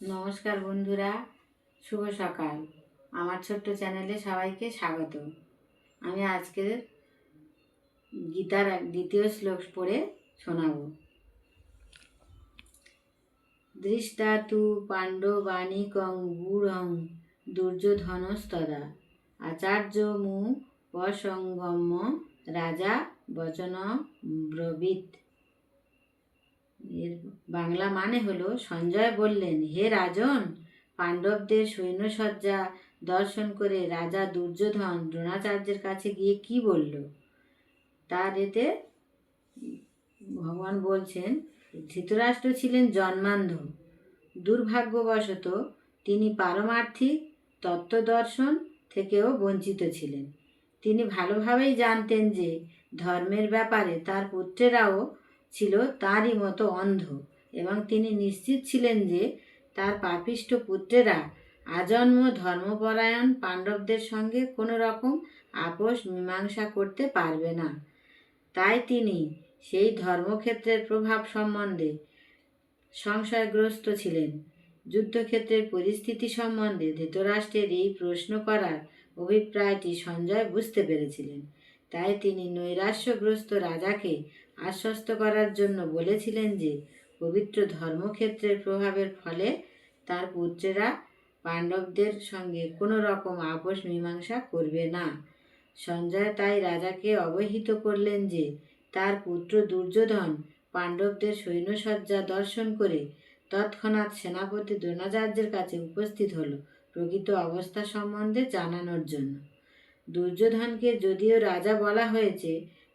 নমস্কার বন্ধুরা, শুভ সকাল। আমার ছোট্ট চ্যানেলে সবাইকে স্বাগত। আমি আজকে গীতার দ্বিতীয় শ্লোক পড়ে শোনাব। দৃষ্টা তু পাণ্ডবানিকং গূঢ়ং দুর্যোধনস্তদা আচার্য মু প্রসঙ্গম্য রাজা বচন ব্রবীত। এর বাংলা মানে হলো, সঞ্জয় বললেন, হে রাজন, পাণ্ডবদের সৈন্যসজ্জা দর্শন করে রাজা দুর্যোধন দ্রোণাচার্যের কাছে গিয়ে কি বলল। তার এতে ভগবান বলছেন, ধৃতরাষ্ট্র ছিলেন জন্মান্ধ। দুর্ভাগ্যবশত তিনি পারমার্থিক তত্ত্বদর্শন থেকেও বঞ্চিত ছিলেন। তিনি ভালোভাবেই জানতেন যে ধর্মের ব্যাপারে তার পুত্রেরাও ছিল তারই মতো অন্ধ, এবং তিনি নিশ্চিত ছিলেন যে তার পাপিষ্ঠ পুত্রেরা আজন্ম ধর্মপরায়ণ পাণ্ডবদের সঙ্গে কোনো রকম আপোষ মীমাংসা করতে পারবে না। তাই তিনি সেই ধর্মক্ষেত্রের প্রভাব সম্বন্ধে সংশয়গ্রস্ত ছিলেন। যুদ্ধক্ষেত্রের পরিস্থিতি সম্বন্ধে ধৃতরাষ্ট্রের এই প্রশ্ন করার অভিপ্রায়টি সঞ্জয় বুঝতে পেরেছিলেন। তাই তিনি নৈরাশ্যগ্রস্ত রাজাকে আশ্বস্ত করার জন্য বলেছিলেন যে পবিত্র ধর্মক্ষেত্রের প্রভাবের ফলে তার পুত্রেরা পাণ্ডবদের সঙ্গে কোনো রকম আপোষ মীমাংসা করবে না। সঞ্জয় তাই রাজাকে অবহিত করলেন যে তার পুত্র দুর্যোধন পাণ্ডবদের সৈন্যসজ্জা দর্শন করে তৎক্ষণাৎ সেনাপতি দ্রোণাচার্যের কাছে উপস্থিত হল প্রকৃত অবস্থা সম্বন্ধে জানানোর জন্য। দুর্যোধনকে যদিও রাজা বলা হয়েছে,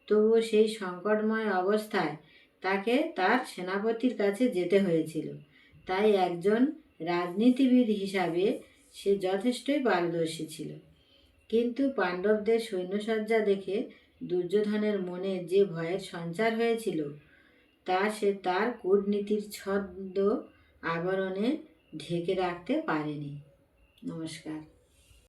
তবুও সেই সংকটময় অবস্থায় তাকে তার সেনাপতির কাছে যেতে হয়েছিল। তাই একজন রাজনীতিবিদ হিসাবে সে যথেষ্টই পারদর্শী ছিল। কিন্তু পাণ্ডবদের সৈন্যসজ্জা দেখে দুর্যোধনের মনে যে ভয়ের সঞ্চার হয়েছিল, তা সে তার কূটনীতির ছদ্ম আবরণে ঢেকে রাখতে পারেনি। নমস্কার।